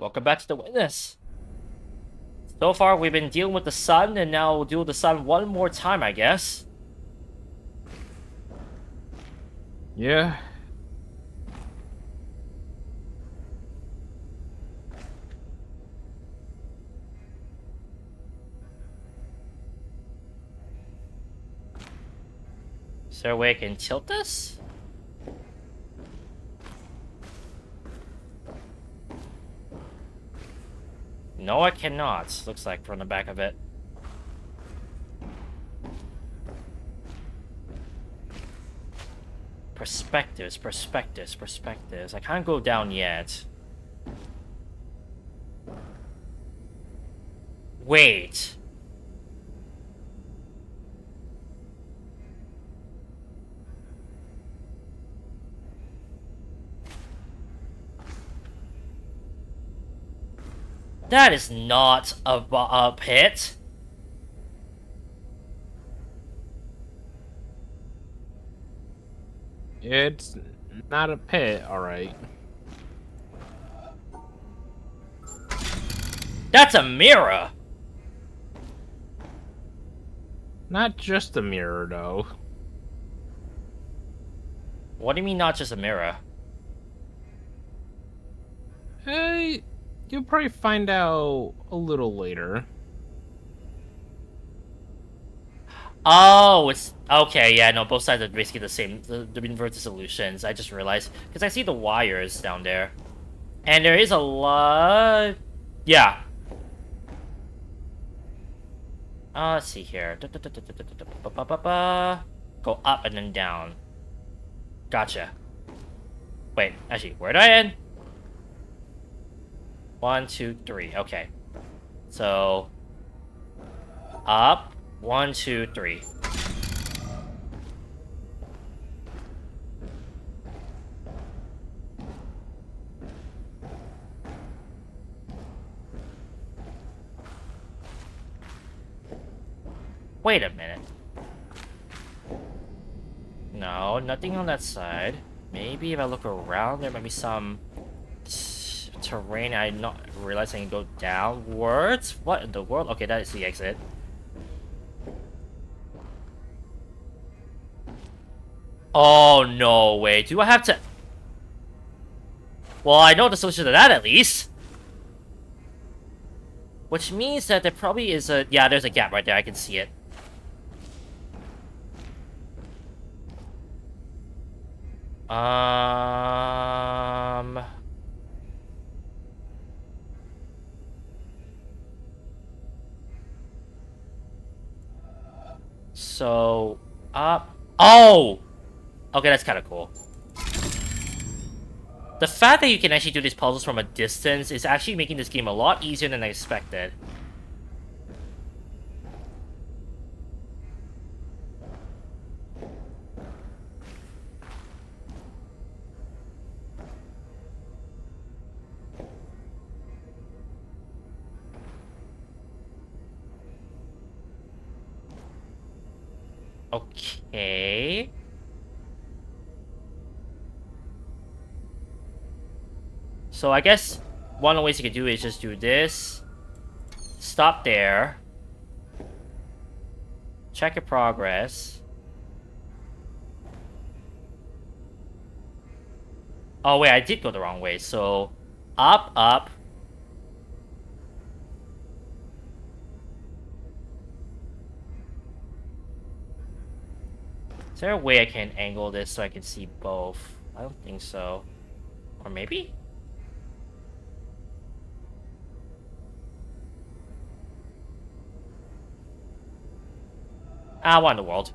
Welcome back to the witness. So far, we've been dealing with the sun, and now we'll deal with the sun one more time, I guess. Yeah. Is there a way I can tilt this? No, I cannot. Looks like from the back of it. Perspectives, perspectives, perspectives. I can't go down yet. Wait. That is not a pit. It's not a pit, alright. That's a mirror. Not just a mirror, though. What do you mean not just a mirror? Hey, you'll probably find out a little later. Oh, it's okay. Yeah, no, both sides are basically the same. The inverted solutions. I just realized because I see the wires down there, and there is a lot. Yeah. Let's see here. Go up and then down. Gotcha. Wait, actually, where did I end? 1, 2, 3. Okay. So up. 1, 2, 3. Wait a minute. No, nothing on that side. Maybe if I look around, there might be some terrain I not realize I can go downwards. What in the world? Okay, that is the exit. Oh, no way. Do I have to... Well, I know the solution to that at least. Which means that there probably is a... Yeah, there's a gap right there. I can see it. So... Up... Oh! Okay, that's kind of cool. The fact that you can actually do these puzzles from a distance is actually making this game a lot easier than I expected. Okay. So I guess one of the ways you could do is just do this. Stop there. Check your progress. Oh wait, I did go the wrong way. So up, up. Is there a way I can angle this so I can see both? I don't think so. Or maybe? Ah, what in the world?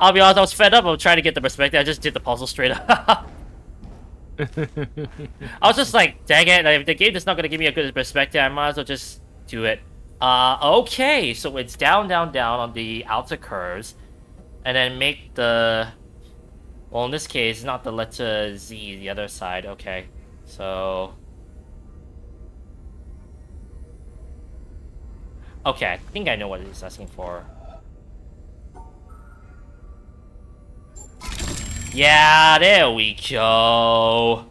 I'll be honest, I was fed up of trying to get the perspective. I just did the puzzle straight up. I was just like, dang it, if the game is not going to give me a good perspective, I might as well just do it. Okay, so it's down, down, down on the outer curves. And then make the... Well, in this case, not the letter Z, the other side. Okay, so... Okay, I think I know what it's asking for. Yeah, there we go.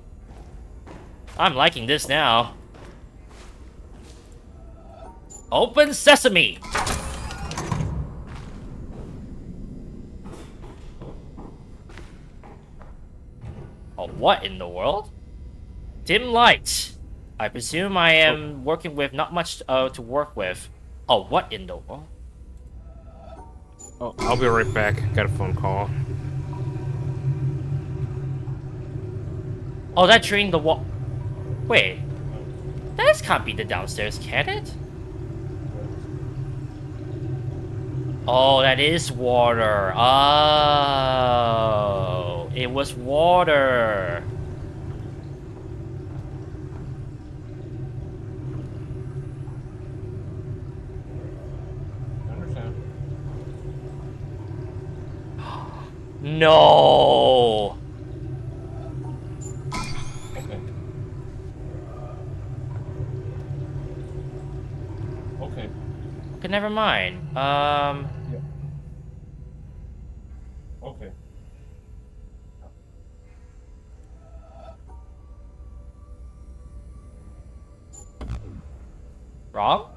I'm liking this now. Open sesame! Oh, what in the world? Dim light. I presume I am working with not much to work with. Oh, what in the world? Oh, I'll be right back. Got a phone call. Oh, that drained the wall. Wait. That can't be the downstairs, can it? Oh, that is water. Oh, it was water. I understand. No. Okay. Okay. Okay, never mind. Yeah. Okay. Wrong?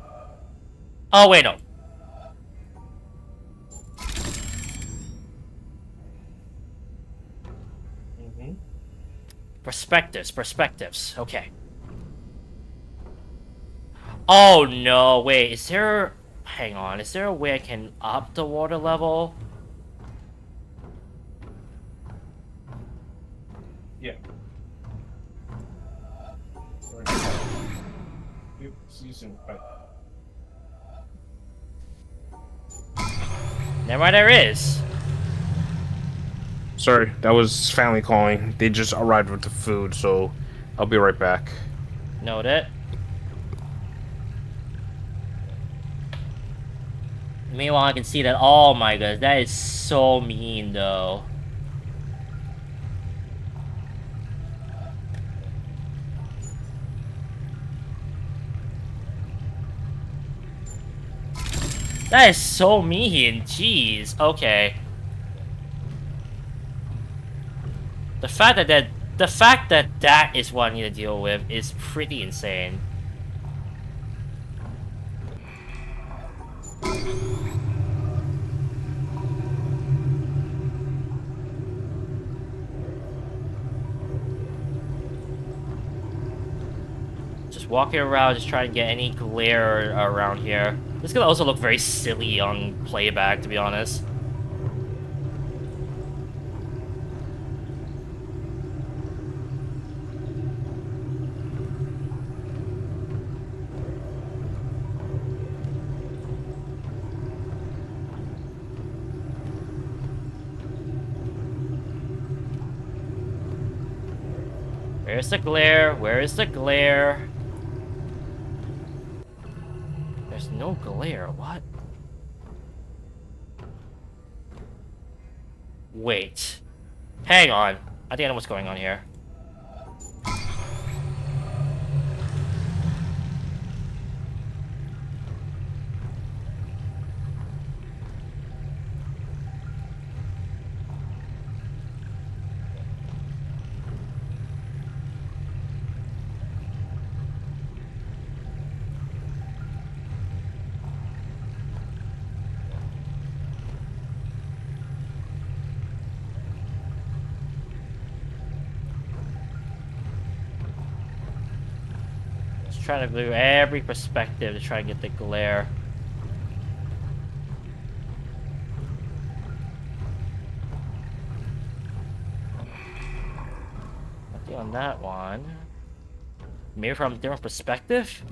Oh, wait, no. Perspectives. Okay. Oh, no, wait, is there... Hang on, is there a way I can up the water level? Yeah. See you soon. Bye. Never mind, there is. Sorry, that was family calling. They just arrived with the food, so I'll be right back. Note it. Meanwhile, I can see that. Oh my god, that is so mean, though. That is so mean. Jeez. Okay. The fact that that is what I need to deal with is pretty insane. Just walking around, just trying to get any glare around here. This could also look very silly on playback, to be honest. Where's the glare? Where is the glare? There's no glare. What? Wait. Hang on. I think I know what's going on here. Trying to do every perspective to try and get the glare. Nothing on that one. Maybe from a different perspective?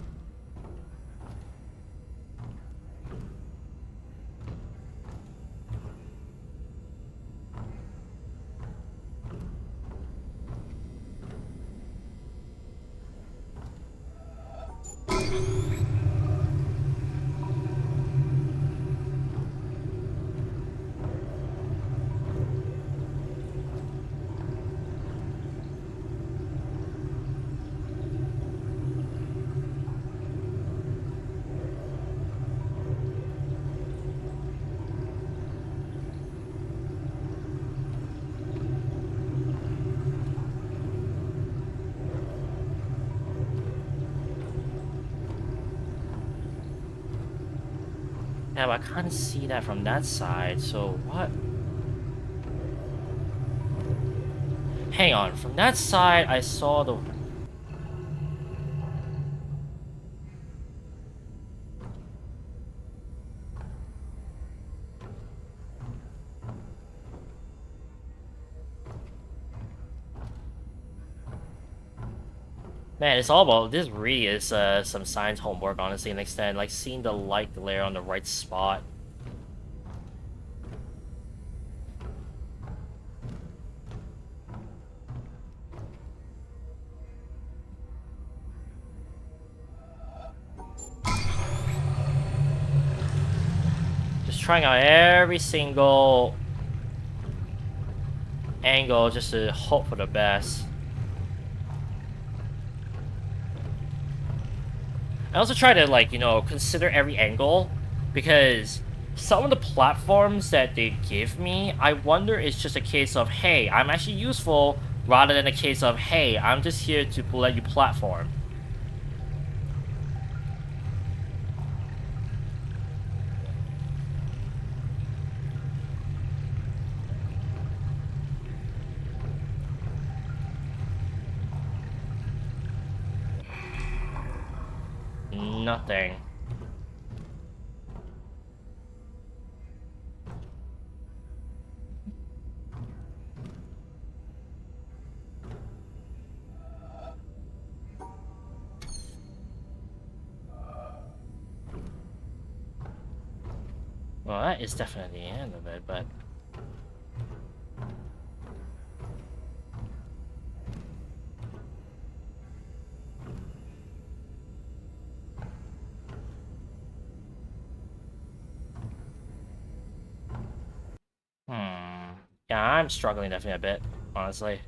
Yeah, but I can't see that from that side, so what? Hang on, from that side I saw the... Man, it's all about... This really is some science homework, honestly, and extent. Like, seeing the light glare on the right spot. Just trying out every single angle just to hope for the best. I also try to, like, you know, consider every angle, because some of the platforms that they give me, I wonder it's just a case of, hey, I'm actually useful, rather than a case of, hey, I'm just here to let you platform. Nothing. Well, that is definitely the end of it, but... Yeah, I'm struggling definitely a bit, honestly.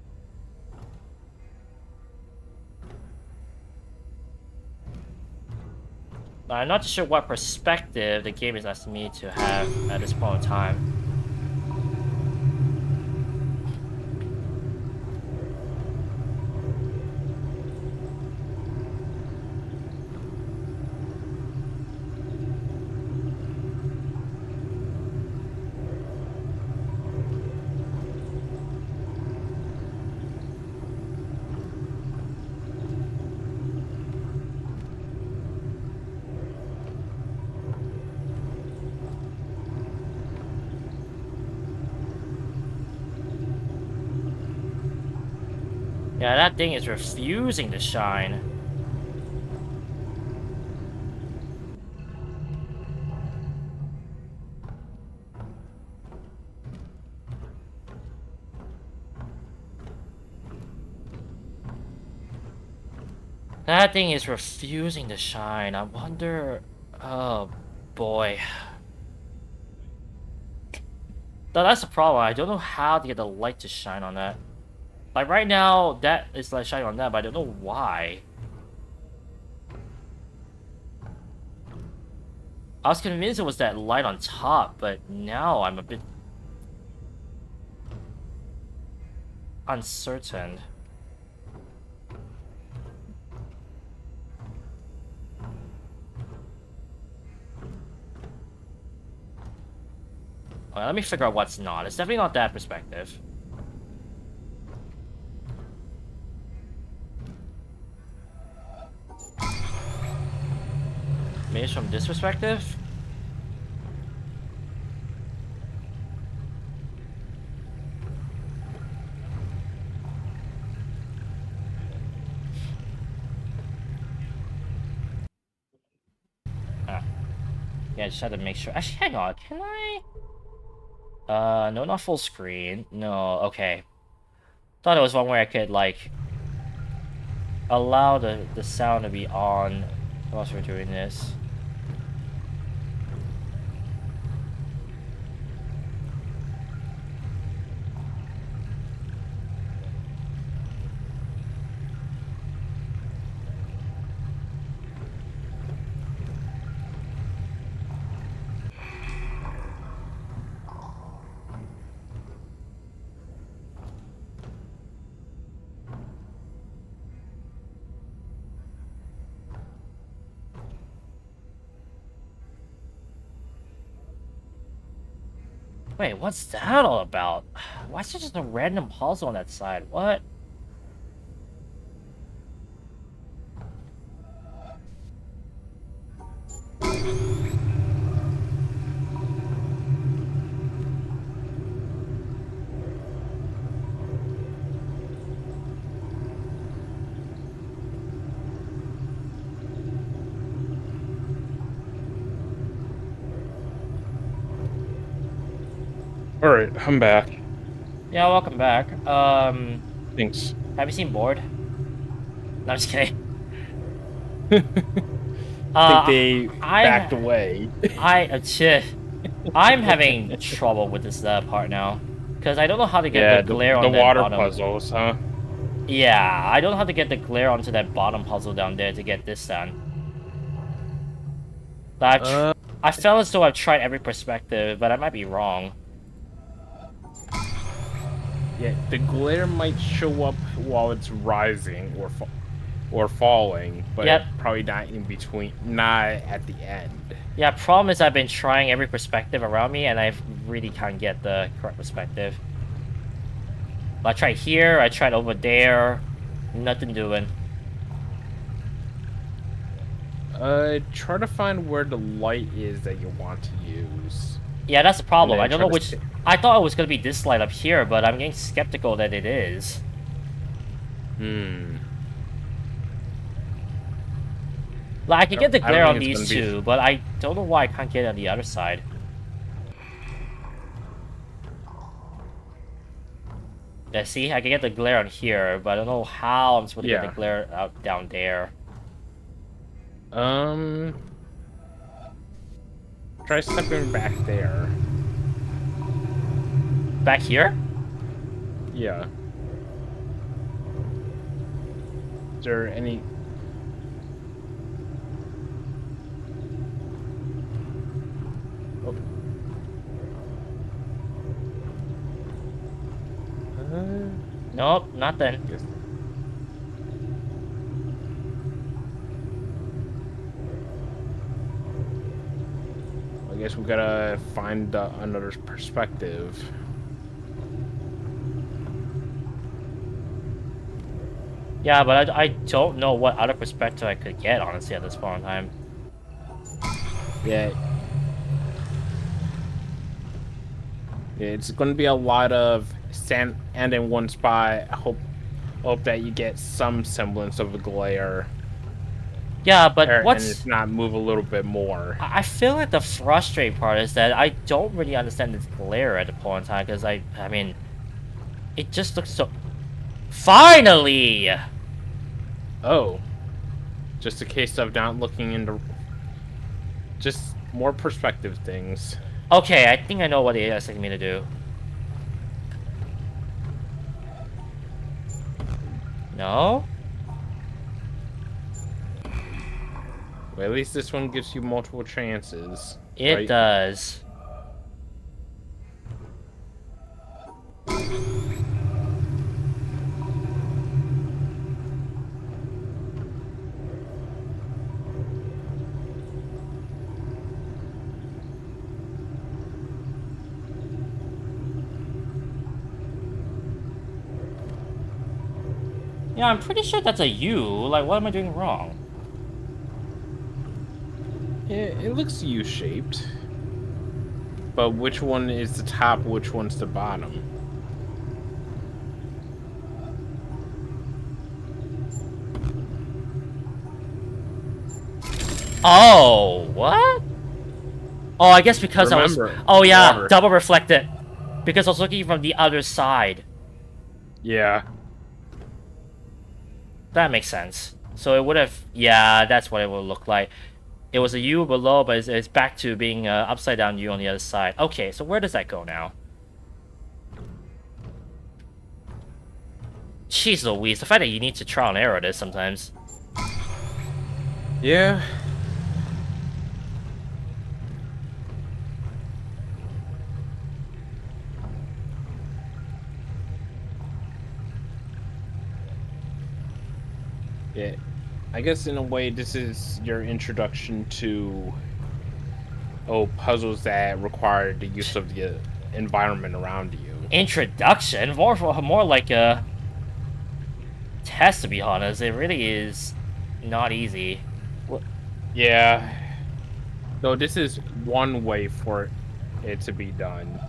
I'm not sure what perspective the game is asking me to have at this point in time. Yeah, that thing is refusing to shine. That thing is refusing to shine. I wonder... Oh, boy. That's the problem. I don't know how to get the light to shine on that. Like, right now, that is like shining on that, but I don't know why. I was convinced it was that light on top, but now I'm a bit... uncertain. Let me figure out what's not. It's definitely not that perspective. Maybe it's from this perspective? Ah. Yeah, I just had to make sure. Actually, hang on. Can I? No, not full screen. No, okay. Thought it was one where I could, like, allow the sound to be on whilst we're doing this. Wait, what's that all about? Why is there just a random puzzle on that side? What? All right, I'm back. Yeah, welcome back. Thanks. Have you seen Bored? No, I'm just kidding. Think they backed I, away. shit. I'm having trouble with this part now. Because I don't know how to get the Yeah, glare the on that water bottom. puzzles, huh? Yeah, I don't know how to get the glare onto that bottom puzzle down there to get this done. But I felt as though I've tried every perspective, but I might be wrong. Yeah, the glare might show up while it's rising or falling, but Yep. probably not in between, not at the end. Yeah, problem is I've been trying every perspective around me, and I really can't get the correct perspective. I tried here, I tried over there, nothing doing. Try to find where the light is that you want to use. Yeah, that's the problem. I don't know Try to which... I thought it was gonna be this light up here, but I'm getting skeptical that it is. Like, I can get the I don't glare on think it's these gonna be. two, but I don't know why I can't get it on the other side. Yeah, see? I can get the glare on here, but I don't know how I'm supposed to get the glare out down there. Try stepping back there. Back here? Yeah. Is there any... Oh. Nope, nothing. I guess we gotta find another perspective. Yeah, but I don't know what other perspective I could get, honestly, at this point in time. Yeah. Yeah, it's gonna be a lot of stand and in one spot. Hope that you get some semblance of a glare. Yeah, but And if not, move a little bit more. I feel like the frustrating part is that I don't really understand this glare at the point in time, because I mean, it just looks so... Finally! Oh. Just a case of not looking into... Just more perspective things. Okay, I think I know what it is asking me to do. No? Well, at least this one gives you multiple chances. It does. Yeah, I'm pretty sure that's a U. Like, what am I doing wrong? Yeah, it looks U-shaped. But which one is the top, which one's the bottom? Oh, what? Oh, I guess because Remember, I was... Oh, yeah, water. double reflected. Because I was looking from the other side. Yeah. That makes sense. So it would have... Yeah, that's what it would look like. It was a U below, but it's back to being upside down U on the other side. Okay, so where does that go now? Jeez Louise, the fact that you need to trial and error this sometimes. Yeah. Yeah. I guess in a way this is your introduction to puzzles that require the use of the environment around you. Introduction? More like a test, to be honest. It really is not easy. Yeah. Though this is one way for it to be done.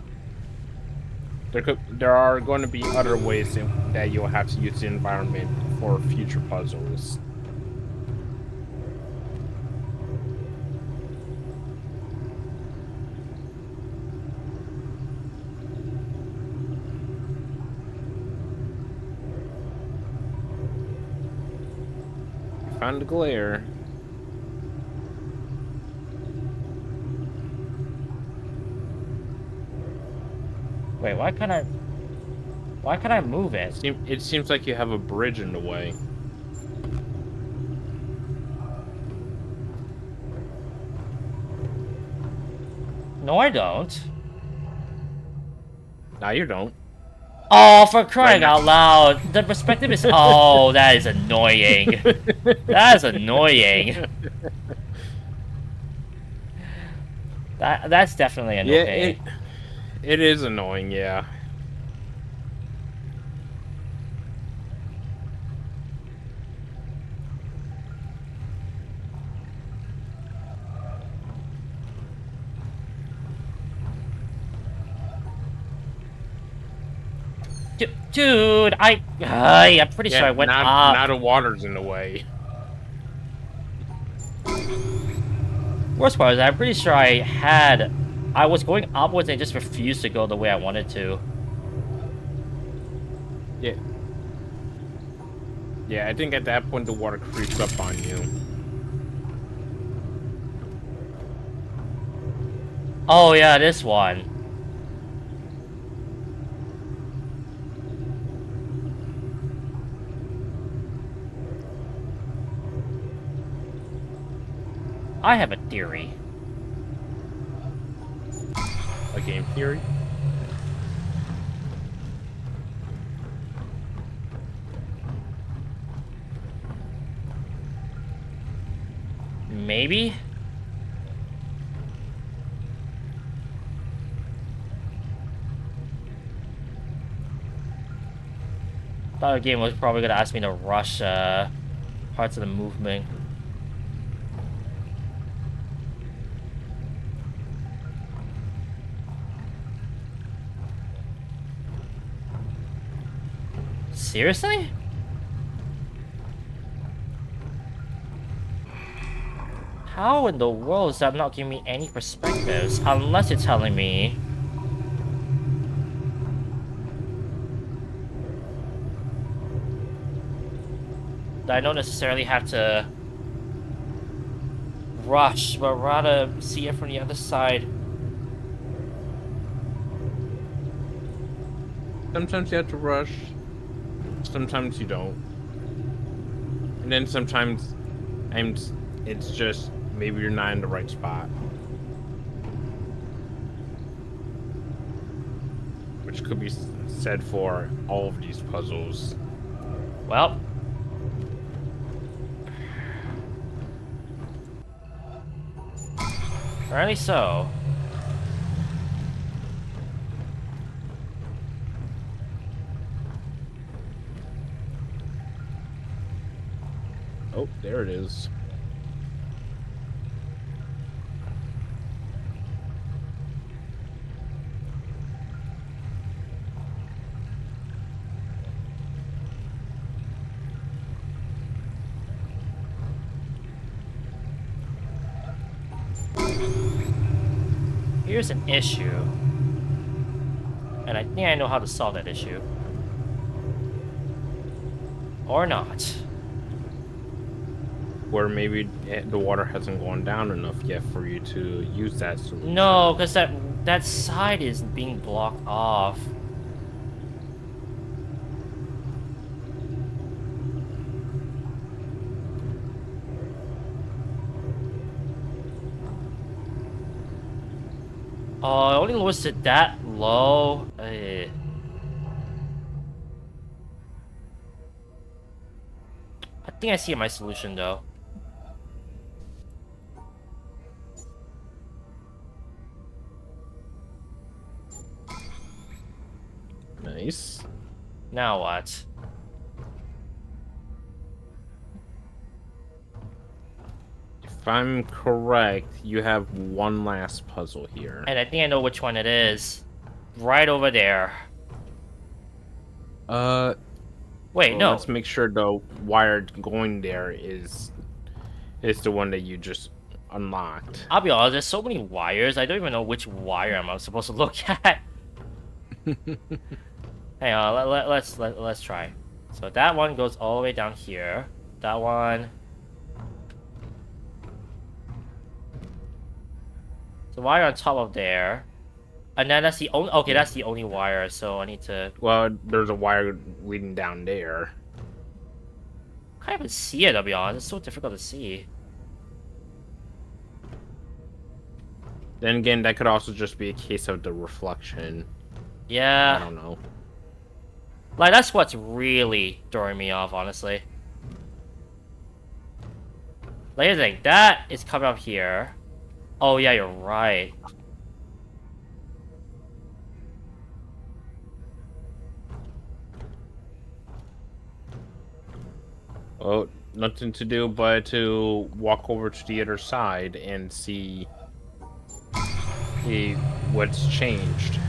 There are going to be other ways that you'll have to use the environment for future puzzles. You found the glare. Wait, why can't I move it? It seems like you have a bridge in the way. No, I don't. Now you don't. Oh, for crying out loud! The perspective is. Oh, that is annoying. That is annoying. That's definitely annoying. Yeah, it is annoying, yeah. Dude, I'm pretty sure I went up. Now the water's in the way. Worst part is I'm pretty sure I was going upwards and just refused to go the way I wanted to. Yeah. Yeah, I think at that point the water creeps up on you. Oh yeah, this one. I have a theory. A game theory? Maybe? Thought the game was probably gonna ask me to rush parts of the movement. Seriously? How in the world is that not giving me any perspectives? Unless you're telling me... that I don't necessarily have to... rush, but rather see it from the other side. Sometimes you have to rush. Sometimes you don't. And then sometimes it's just maybe you're not in the right spot. Which could be said for all of these puzzles. Well... apparently so. Oh, there it is. Here's an issue. And I think I know how to solve that issue. Or not. Where maybe the water hasn't gone down enough yet for you to use that solution. No, because that side is being blocked off. Oh, it only lowers it that low. I think I see my solution though. Nice. Now what? If I'm correct, you have one last puzzle here. And I think I know which one it is. Right over there. Wait, Well, no. let's make sure the wire going there is the one that you just unlocked. I'll be honest, there's so many wires, I don't even know which wire I'm supposed to look at. Hang on, let's try. So that one goes all the way down here. That one. The wire on top of there. And then that's the only, okay, that's the only wire, so I need to... Well, there's a wire leading down there. Can't even see it, I'll be honest. It's so difficult to see. Then again, that could also just be a case of the reflection. Yeah. I don't know. Like, that's what's really throwing me off, honestly. Like, here's the thing. That is coming up here. Oh, yeah, you're right. Well, nothing to do but to walk over to the other side and see what's changed.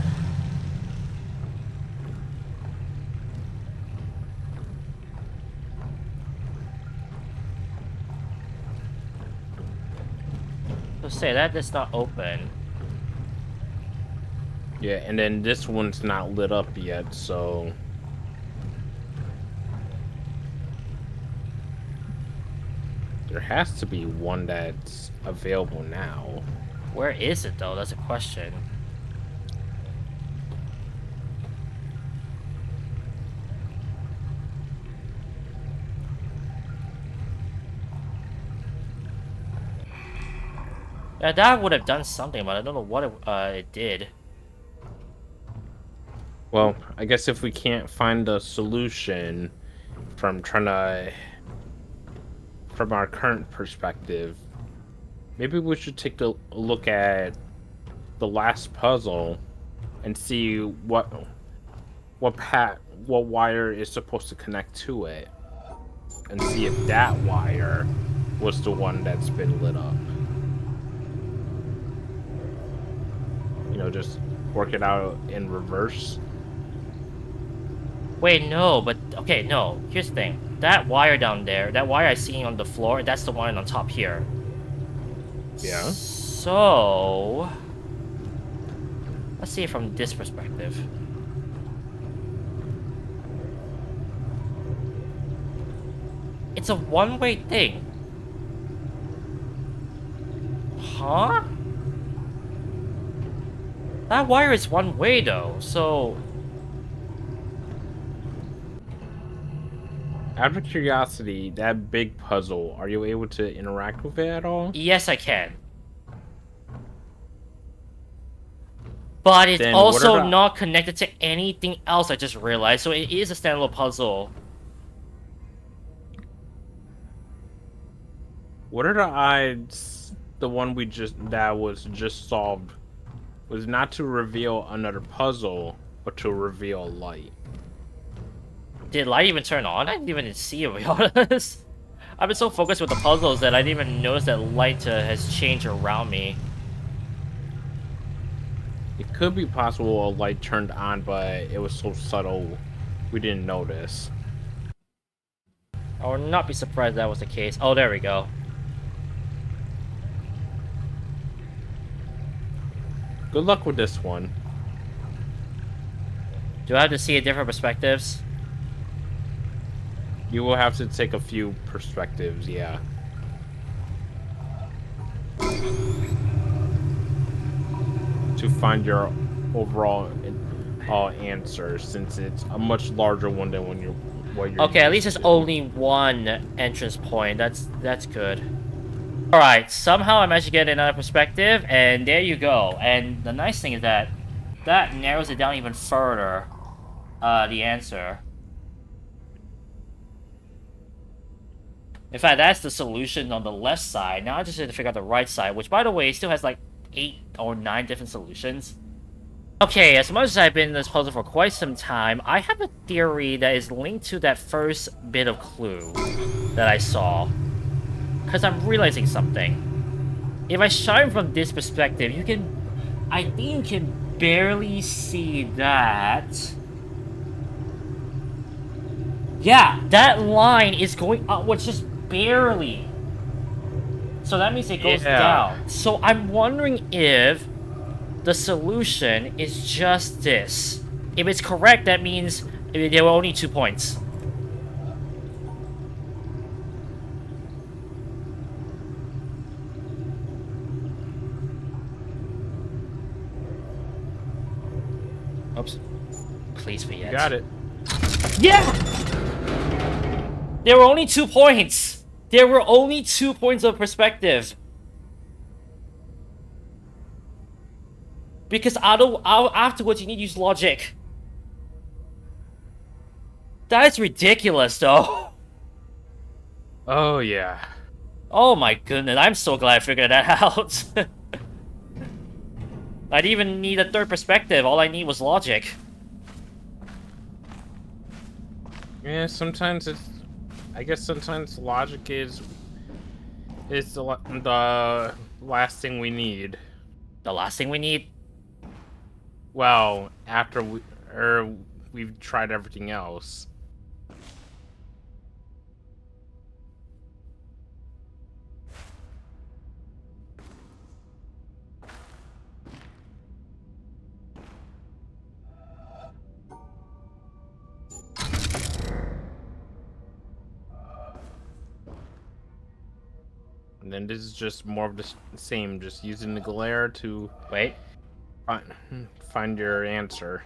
So say that is not open. Yeah, and then this one's not lit up yet, so... There has to be one that's available now. Where is it, though? That's a question. Yeah, that would have done something, but I don't know what it did. Well, I guess if we can't find a solution from our current perspective, maybe we should take a look at the last puzzle and see what wire is supposed to connect to it, and see if that wire was the one that's been lit up. You know, just work it out in reverse. Wait, no, but... Okay, no. Here's the thing. That wire down there, that wire I see on the floor, that's the one on top here. Yeah. So... Let's see it from this perspective. It's a one-way thing. Huh? That wire is one way though, so... Out of curiosity, that big puzzle, are you able to interact with it at all? Yes, I can. But it's Then also not connected to anything else, I just realized, so it is a standalone puzzle. What are the odds the one that was just solved was not to reveal another puzzle, but to reveal light? Did light even turn on? I didn't even see it, to be honest. I've been so focused with the puzzles that I didn't even notice that light has changed around me. It could be possible a light turned on, but it was so subtle we didn't notice. I would not be surprised if that was the case. Oh, there we go. Good luck with this one. Do I have to see it different perspectives? You will have to take a few perspectives, yeah. To find your overall answer, since it's a much larger one than what you're Okay, at least used it's to. only one entrance point. That's good. Alright, somehow I managed to get another perspective, and there you go. And the nice thing is that narrows it down even further, the answer. In fact, that's the solution on the left side. Now I just need to figure out the right side, which, by the way, still has like 8 or 9 different solutions. Okay, as much as I've been in this puzzle for quite some time, I have a theory that is linked to that first bit of clue that I saw. Because I'm realizing something. If I shine from this perspective, you can... I think you can barely see that. Yeah, that line is going upwards just barely. So that means it goes down. So I'm wondering if the solution is just this. If it's correct, that means there were only 2 points. Oops. Please be it. You got it. Yeah! There were only 2 points! There were only 2 points of perspective. Because afterwards you need to use logic. That is ridiculous, though. Oh, yeah. Oh my goodness, I'm so glad I figured that out. I didn't even need a third perspective, all I need was logic. Yeah, sometimes it's... I guess sometimes logic is the last thing we need. The last thing we need? Well, after we've tried everything else. And then this is just more of the same, just using the glare to Wait. find your answer.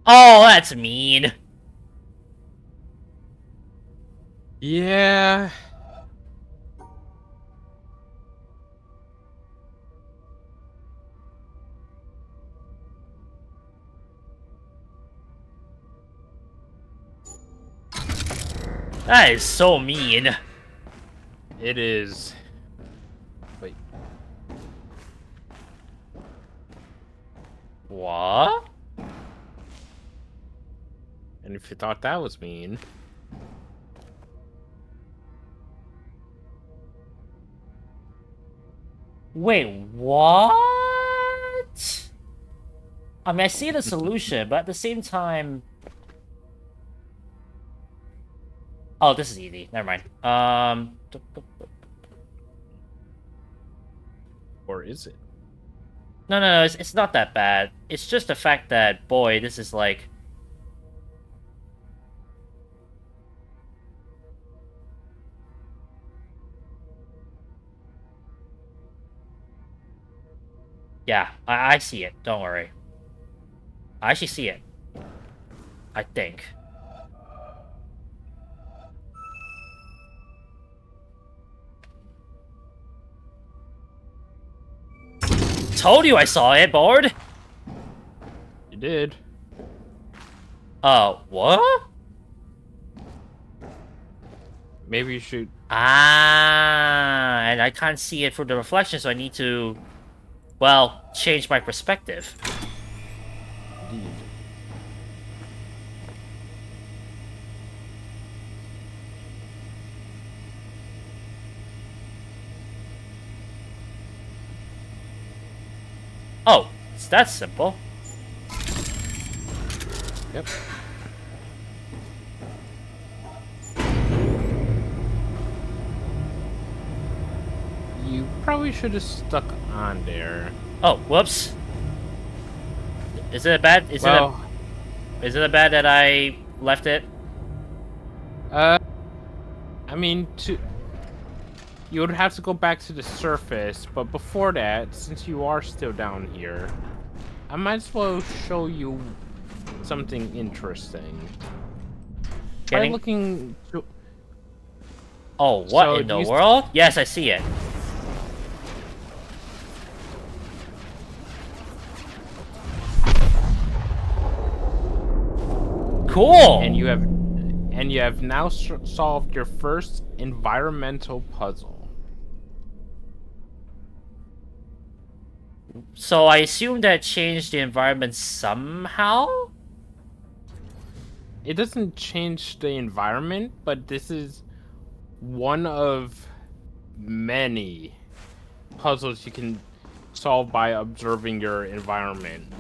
Oh, that's mean. Yeah. That is so mean. It is. Wait. What? And if you thought that was mean... Wait, what? I mean, I see the solution, but at the same time... Oh, this is easy. Never mind. Or is it? No, it's not that bad. It's just the fact that, boy, this is like... Yeah, I see it. Don't worry. I actually see it. I think. Told you I saw it, board! You did. What? Maybe you should... Ah, and I can't see it through the reflection, so I need to, well, change my perspective. Indeed. Oh, it's that simple. Yep. probably should have stuck on there. Oh, whoops. Is it a bad? Is it a bad that I left it? I mean, you would have to go back to the surface, but before that, since you are still down here, I might as well show you something interesting. Try looking. Oh, what in the world? Yes, I see it. Cool. And you have now solved your first environmental puzzle. So I assume that changed the environment somehow? It doesn't change the environment, but this is one of many puzzles you can solve by observing your environment.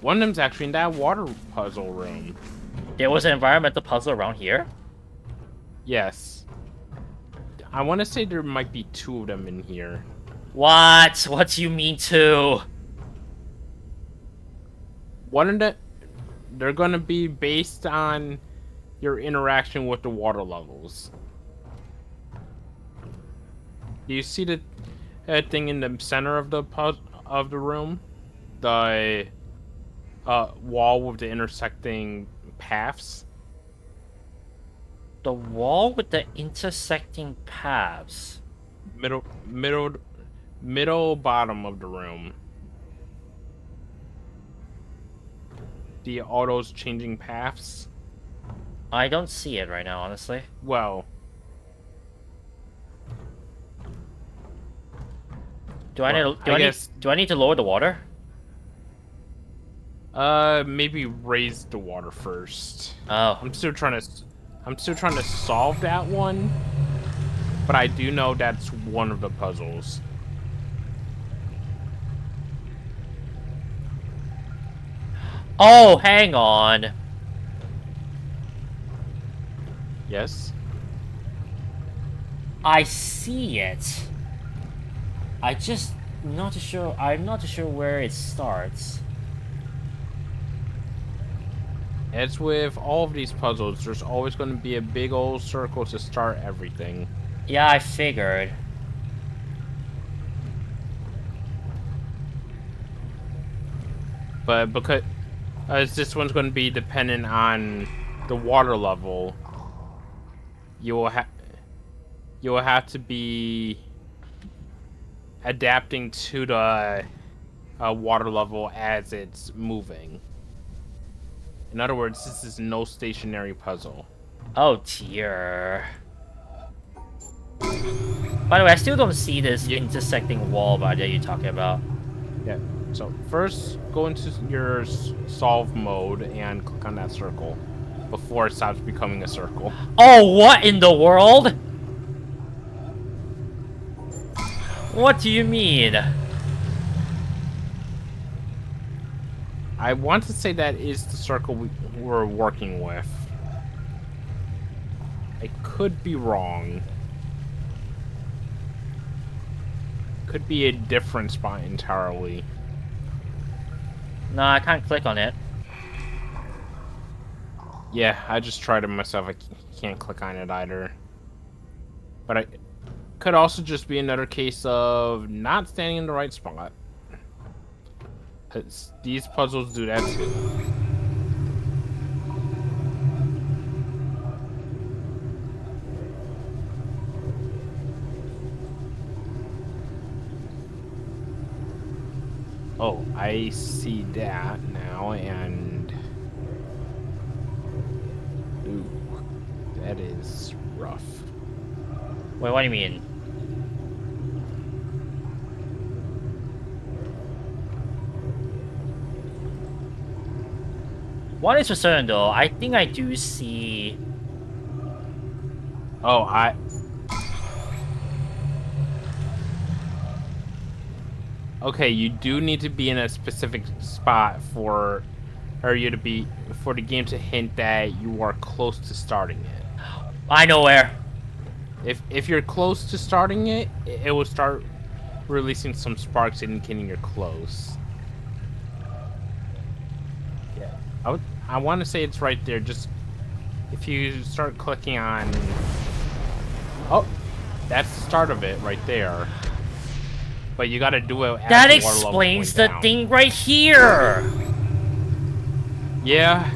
One of them's actually in that water puzzle room. There was an environmental puzzle around here? Yes. I want to say there might be 2 of them in here. What? What do you mean two? One of them, they're going to be based on your interaction with the water levels. Do you see the thing in the center of the room? The wall with the intersecting paths? The wall with the intersecting paths. Middle bottom of the room. All those changing paths? I don't see it right now, honestly. Well, do I need to lower the water? Maybe raise the water first. Oh. I'm still trying to solve that one, but I do know that's one of the puzzles. Oh, hang on. Yes. I see it. I'm not too sure where it starts. As with all of these puzzles, there's always going to be a big old circle to start everything. Yeah, I figured. But because this one's going to be dependent on the water level, you will have to be adapting to the water level as it's moving. In other words, this is no stationary puzzle. Oh dear. By the way, I still don't see this intersecting wall that you're talking about. Yeah. So first, go into your solve mode and click on that circle before it stops becoming a circle. Oh, what in the world? What do you mean? I want to say that is the circle we're working with. I could be wrong. Could be a different spot entirely. No, I can't click on it. Yeah, I just tried it myself. I can't click on it either. But I could also just be another case of not standing in the right spot. These puzzles do that too. Oh, I see that now, and ooh, that is rough. Wait, what do you mean? One is for certain though, I think I do see... Oh, okay, you do need to be in a specific spot for the game to hint that you are close to starting it. I know where. If you're close to starting it, it will start releasing some sparks indicating you're close. Yeah, I want to say it's right there. Just if you start clicking on, oh, that's the start of it right there. But you got to do it as That the water level's going explains the down. thing right here. Yeah.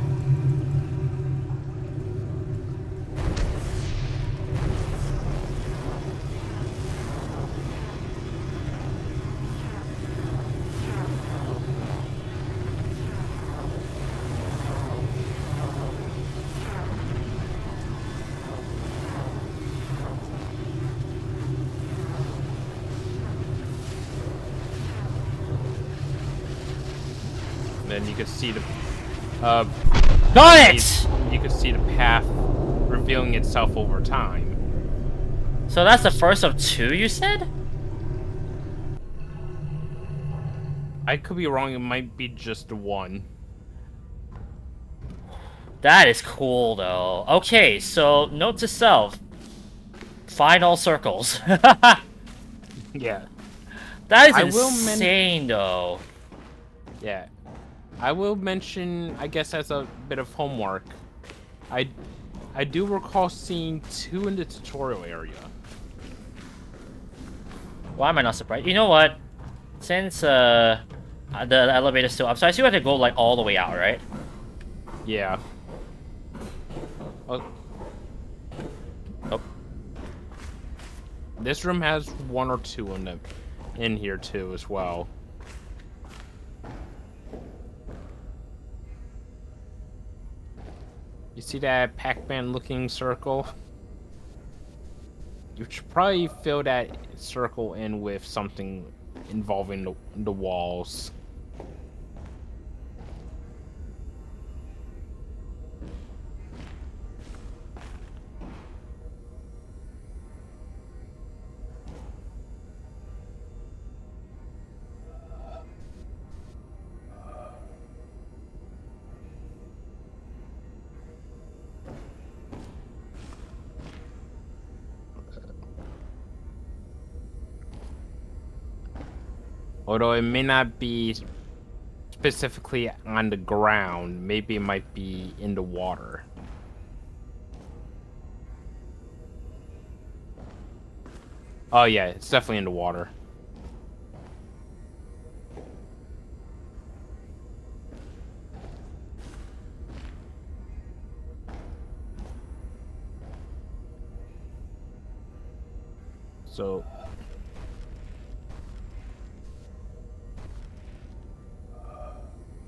And then you can see the Got it! you can see the path revealing itself over time. So that's the first of 2, you said? I could be wrong, it might be just 1. That is cool, though. Okay, so note to self. Find all circles. Yeah. That is I will insane, though. Yeah. I will mention, I guess as a bit of homework, I do recall seeing 2 in the tutorial area. Why am I not surprised? You know what? Since the elevator's still up, so I still have to go like all the way out, right? Yeah. Oh. Oh. This room has 1 or 2 in here too as well. You see that Pac-Man looking circle? You should probably fill that circle in with something involving the walls. Although it may not be specifically on the ground, maybe it might be in the water. Oh yeah, it's definitely in the water. So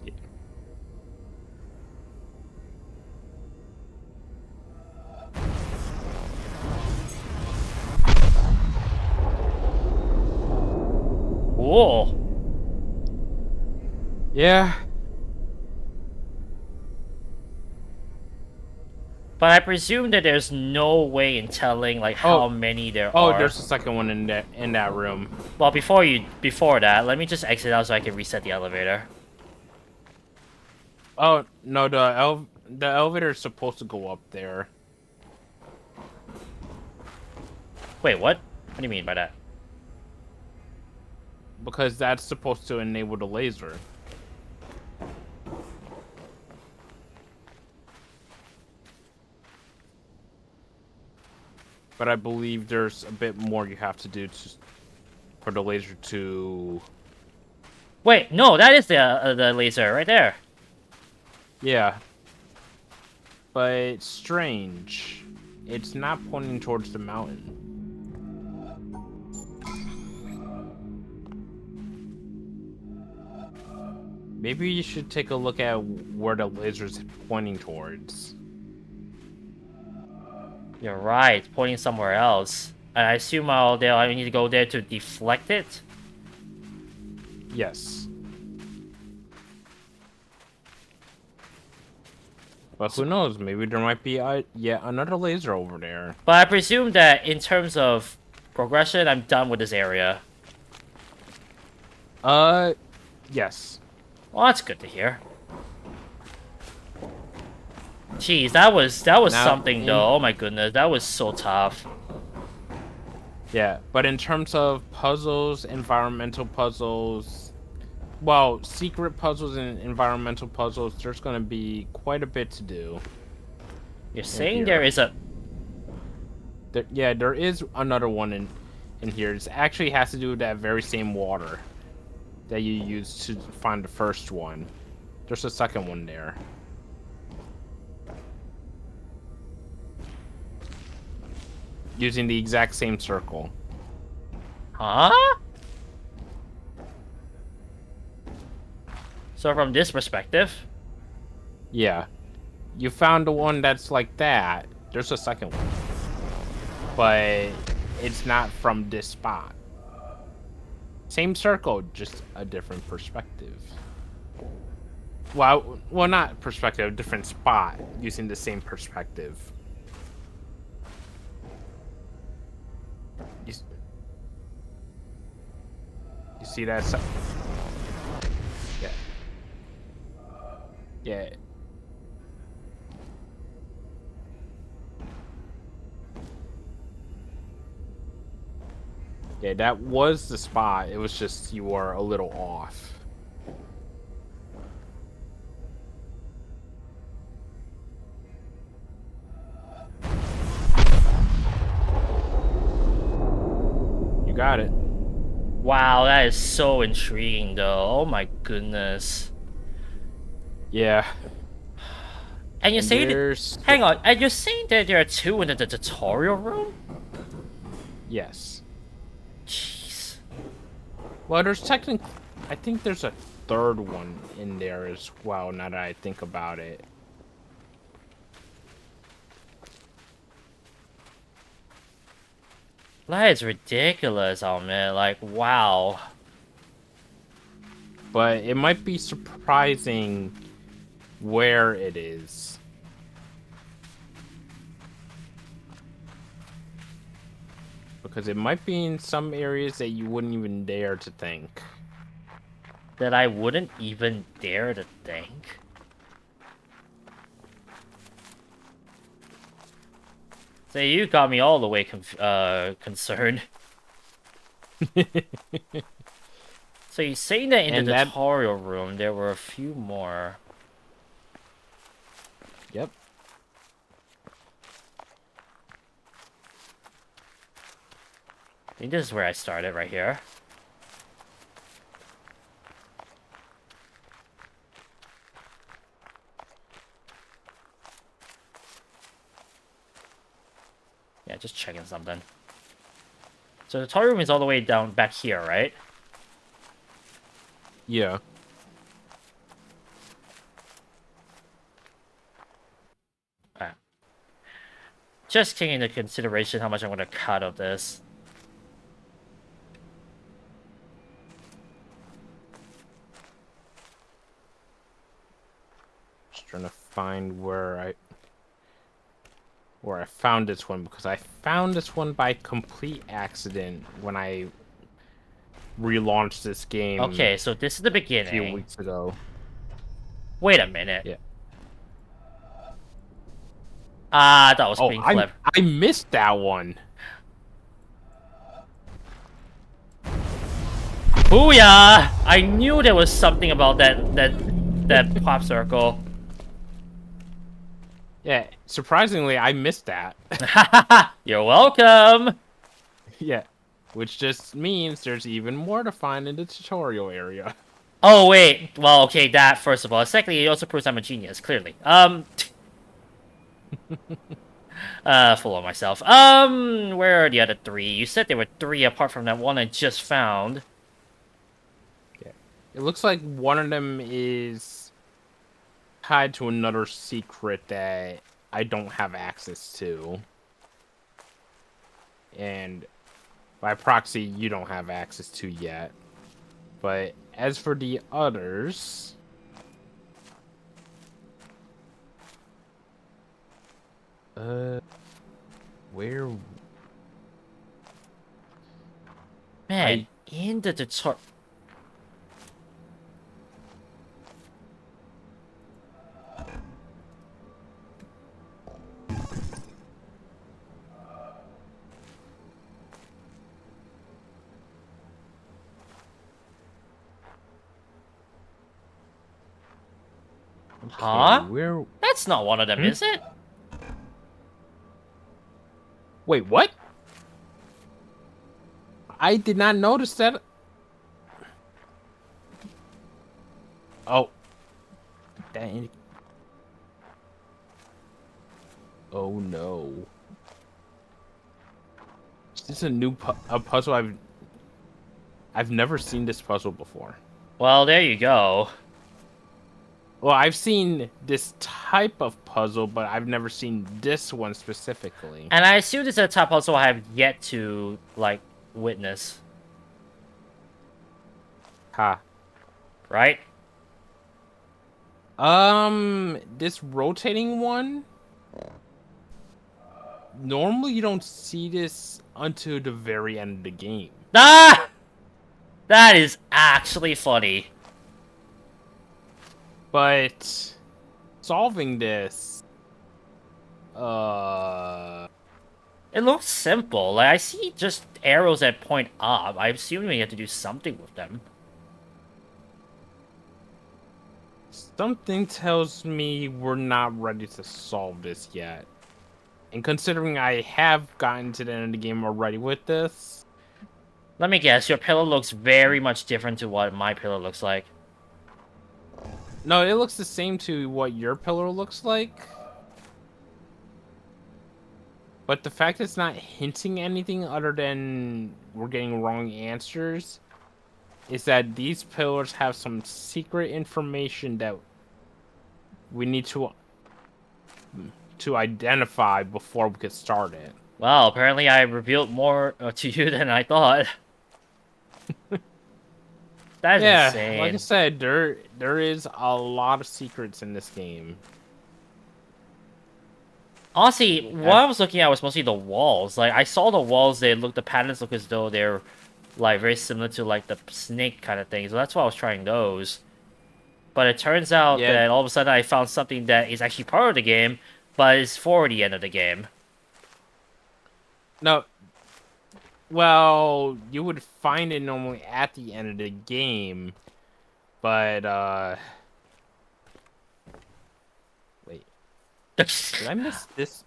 yeah. Cool. Yeah. But I presume that there's no way in telling like how many there are. Oh, there's a second one in that room. Well, before that, let me just exit out so I can reset the elevator. Oh no, the elevator is supposed to go up there. Wait, what? What do you mean by that? Because that's supposed to enable the laser. But I believe there's a bit more you have to do for the laser to... Wait, no, that is the laser right there. Yeah. But it's strange. It's not pointing towards the mountain. Maybe you should take a look at where the laser's pointing towards. You're right, it's pointing somewhere else. I assume I need to go there to deflect it? Yes. But who knows? Maybe there might be yet another laser over there. But I presume that in terms of progression, I'm done with this area. Yes. Well, that's good to hear. Jeez, that was something though. Oh my goodness, that was so tough. Yeah, but in terms of puzzles, environmental puzzles, well, secret puzzles and environmental puzzles, there's going to be quite a bit to do You're in saying there here. is a... Yeah, there is another one in here. It actually has to do with that very same water that you used to find the first one. There's a second one there. Using the exact same circle. Huh? So from this perspective... Yeah. You found the one that's like that. There's a second one. But it's not from this spot. Same circle, just a different perspective. Well, not perspective, a different spot using the same perspective. You see that? Yeah. Yeah. Yeah, that was the spot. It was just you were a little off. You got it. Wow, that is so intriguing though. Oh my goodness. Yeah. And you say there's... hang on, and you're saying that there are two in the tutorial room? Yes. Jeez. Well, there's technically... I think there's a third one in there as well, now that I think about it. That is ridiculous, oh man, like, wow. But it might be surprising where it is. Because it might be in some areas that you wouldn't even dare to think. That I wouldn't even dare to think. So you got me all the way concerned. So you're saying that in the tutorial room there were a few more. Yep. I think this is where I started, right here. Yeah, just checking something. So the tutorial room is all the way down back here, right? Yeah. Alright. Just taking into consideration how much I'm going to cut of this. Just trying to find where I found this one, because I found this one by complete accident when I relaunched this game. Okay, so this is the beginning. A few weeks ago. Wait a minute. Yeah. Ah, that was being clever. I missed that one. Booyah! I knew there was something about that pop circle. Yeah, surprisingly, I missed that. You're welcome! Yeah, which just means there's even more to find in the tutorial area. Oh, wait. Well, okay, that, first of all. Secondly, it also proves I'm a genius, clearly. Full of myself. Where are the other three? You said there were three apart from that one I just found. Yeah. It looks like one of them is tied to another secret that I don't have access to. And by proxy, you don't have access to yet. But as for the others... where... Man, in the tutorial... Okay, Huh? where? That's not one of them, Hmm? is it? Wait, what? I did not notice that. Oh, dang. Oh no. Is this a new a puzzle? I've never seen this puzzle before. Well, there you go. Well, I've seen this type of puzzle, but I've never seen this one specifically. And I assume this is a type puzzle I have yet to, like, witness. Ha. Right? This rotating one, normally you don't see this until the very end of the game. Ah! That is actually funny. But solving this, It looks simple. Like, I see just arrows that point up. I assume we have to do something with them. something tells me we're not ready to solve this yet. And considering I have gotten to the end of the game already with this, Let me guess, your pillow looks very much different to what my pillow looks like. no, it looks the same to what your pillar looks like. But the fact it's not hinting anything other than we're getting wrong answers is that these pillars have some secret information that we need to identify before we get started. Wow, apparently I revealed more to you than I thought. That is Yeah, insane. like I said, there is a lot of secrets in this game. Honestly, what I was looking at was mostly the walls. Like, I saw the walls, the patterns look as though they're, like, very similar to, like, the snake kind of thing. So that's why I was trying those. But it turns out Yeah, that all of a sudden I found something that is actually part of the game, but is for the end of the game. no, well, you would find it normally at the end of the game, but wait, did I miss this?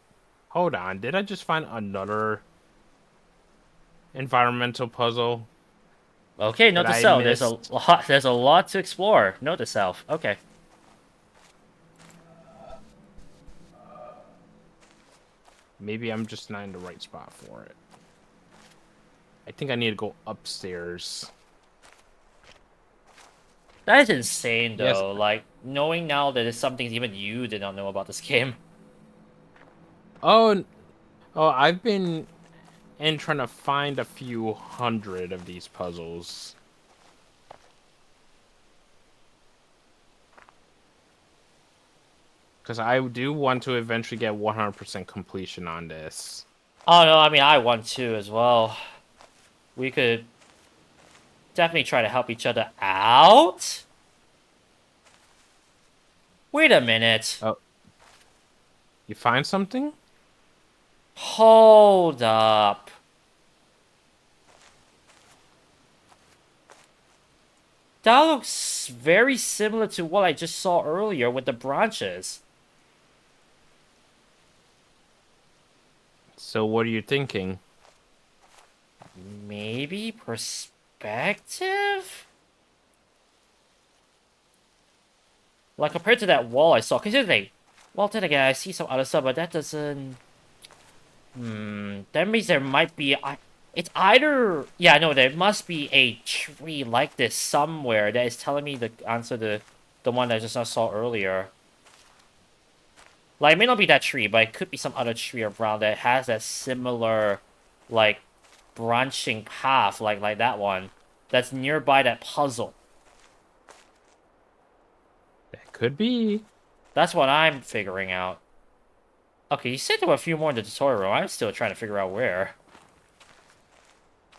Hold on, did I just find another environmental puzzle Okay, note that to I self. missed? There's a lot to explore. Note to self. Okay. Maybe I'm just not in the right spot for it. I think I need to go upstairs. That is insane, Yes. though. Like, knowing now that it's something even you did not know about this game. Oh, oh, I've been and trying to find a few hundred of these puzzles. Because I do want to eventually get 100% completion on this. Oh, no, I mean, I want to as well. We could definitely try to help each other out. Wait a minute. Oh, you find something? Hold up. That looks very similar to what I just saw earlier with the branches. So what are you thinking? Maybe perspective? Like, compared to that wall I saw, because here's the thing. Well, then again, I see some other stuff, but that doesn't... That means there might be... It's either... Yeah, no, there must be a tree like this somewhere that is telling me the answer to the one that I just saw earlier. Like, it may not be that tree, but it could be some other tree around that has that similar, like, branching path, like that one, that's nearby that puzzle. That could be. That's what I'm figuring out. Okay, you said there were a few more in the tutorial room. I'm still trying to figure out where.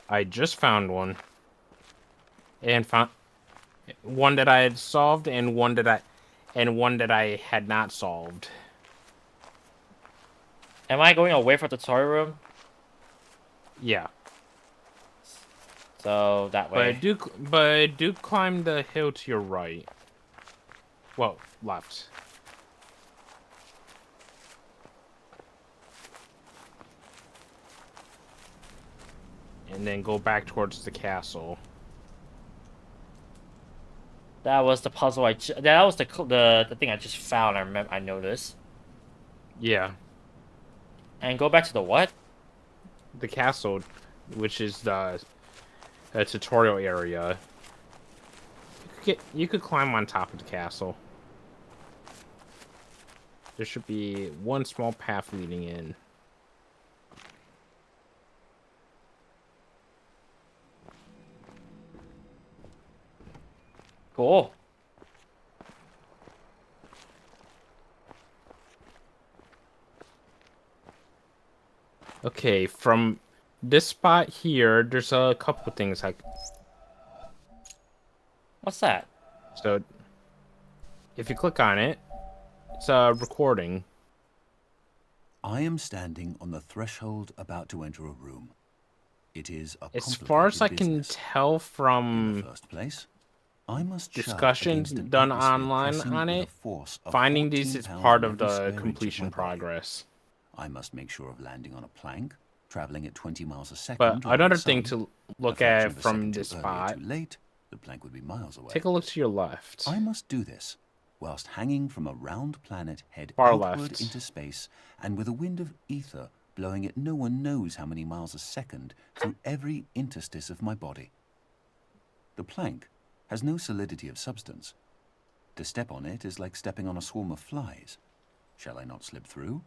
I just found one. And found one that I had solved and one that I had not solved. Am I going away from the tutorial room? Yeah. So, that way. But do climb the hill to your right. Well, left. and then go back towards the castle. That was the puzzle that was the thing I just found. I remember I noticed. Yeah, And go back to the what? the castle, which is the tutorial area. You could climb on top of the castle. There should be one small path leading in. Cool. Okay, from this spot here, there's a couple things What's that? So, if you click on it, it's a recording. I am standing on the threshold about to enter a room. It is a As far as I complicated can business. tell In from the first place, I must chart discussions against an done atmosphere online pressing on with a it, force of finding these 14 is pounds part on of every the square inch of completion my body. progress. I must make sure of landing on a plank, traveling at 20 miles a second. But around another the thing sun. to look A fraction at of a from second this too early or spot, too late, the plank would be miles away. take a look to your left. I must do this whilst hanging from a round planet head Far outward left. into space and with a wind of ether blowing at no one knows how many miles a second through every interstice of my body. The plank has no solidity of substance. To step on it is like stepping on a swarm of flies. Shall I not slip through?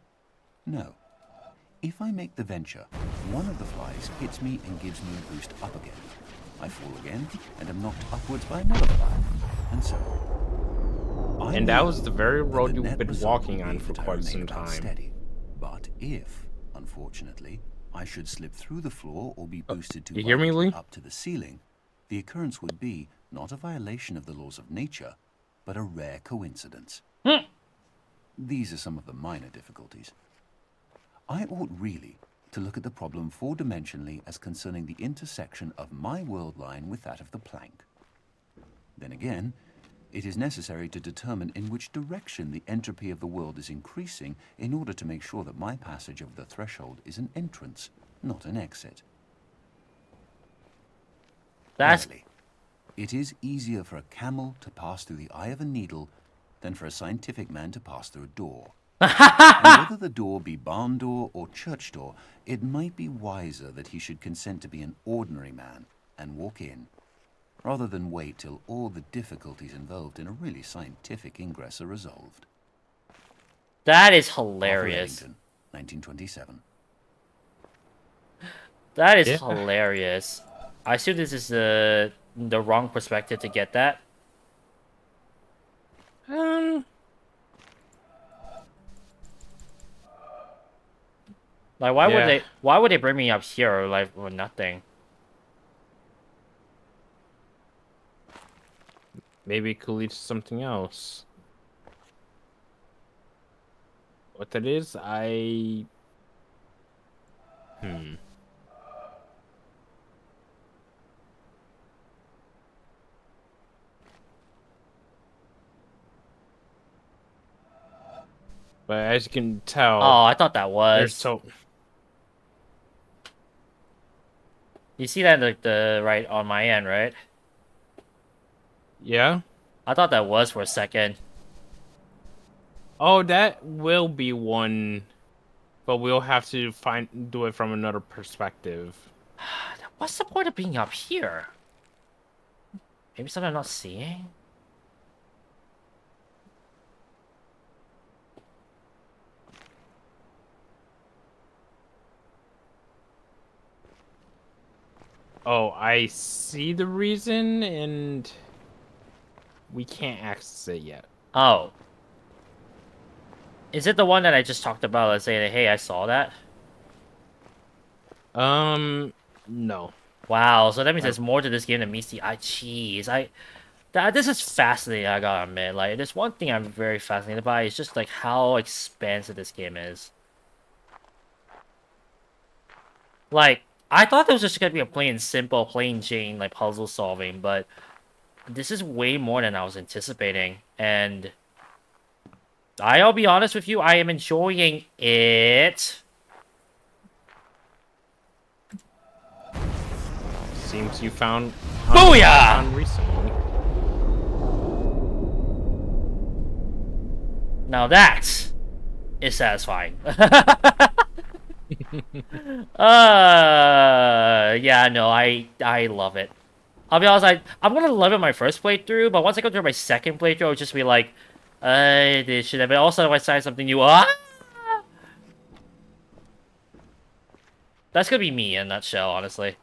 No. If I make the venture, one of the flies hits me and gives me a boost up again. I fall again and am knocked upwards by another fly, and so on. And that was the very that road the you've net been result walking will on be for that I quite remain some about time. Steady. But if, unfortunately, I should slip through the floor or be boosted too You hear me, violently Lee? up to the ceiling, the occurrence would be not a violation of the laws of nature, but a rare coincidence. These are some of the minor difficulties. I ought really to look at the problem four-dimensionally as concerning the intersection of my world line with that of the plank. Then again, it is necessary to determine in which direction the entropy of the world is increasing in order to make sure that my passage of the threshold is an entrance, not an exit. That's Verily, it is easier for a camel to pass through the eye of a needle than for a scientific man to pass through a door. And whether the door be barn door or church door, it might be wiser that he should consent to be an ordinary man and walk in, rather than wait till all the difficulties involved in a really scientific ingress are resolved. that is Arthur hilarious. Eddington, 1927. That is Yeah. hilarious. I assume this is the wrong perspective to get that. Like, Yeah. why would they bring me up here, like, for nothing? Maybe it could lead to something else. What that is, But as you can tell, Oh, I thought that there's was. so... You see that the right on my end, right? Yeah? I thought that was for a second. Oh, that will be one, but we'll have to do it from another perspective. What's the point of being up here? Maybe something I'm not seeing? Oh, I see the reason, and we can't access it yet. Oh. Is it the one that I just talked about? Let's say, hey, I saw that? No. Wow, so that means there's more to this game than meets the eye. Jeez, this is fascinating, I gotta admit. Like, there's one thing I'm very fascinated by, is just, like, how expansive this game is. Like, I thought this was just gonna be a plain simple, plain Jane, like, puzzle solving, but this is way more than I was anticipating, and I'll be honest with you, I am enjoying it. seems you found Booyah! found recently. Now that is satisfying. Yeah, no, I love it. I'll be honest, I'm gonna love it my first playthrough, but once I go through my second playthrough, I'll just be like, this should have been also if I find something new. Ah! That's gonna be me in a nutshell, honestly.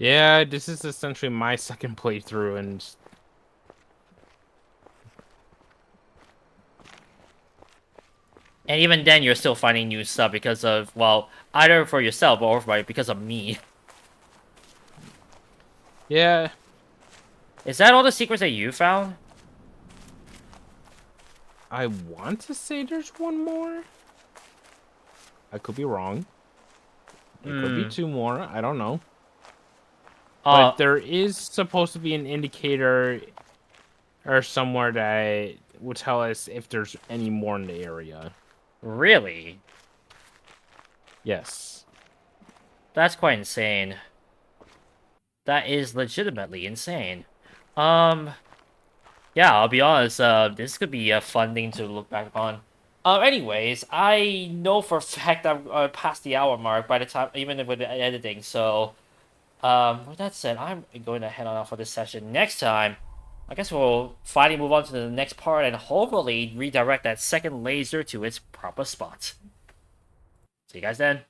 Yeah, this is essentially my second playthrough, and And even then, you're still finding new stuff because of, well, either for yourself or because of me. yeah, Is that all the secrets that you found? I want to say there's one more. I could be wrong. It could be two more. I don't know. But there is supposed to be an indicator or somewhere that will tell us if there's any more in the area. Really? Yes. That's quite insane. That is legitimately insane. Yeah, I'll be honest, this could be a fun thing to look back on. Anyways, I know for a fact I'm past the hour mark by the time, even with the editing, so, with that said, I'm going to head on out for this session. Next time, I guess we'll finally move on to the next part and hopefully redirect that second laser to its proper spot. See you guys then.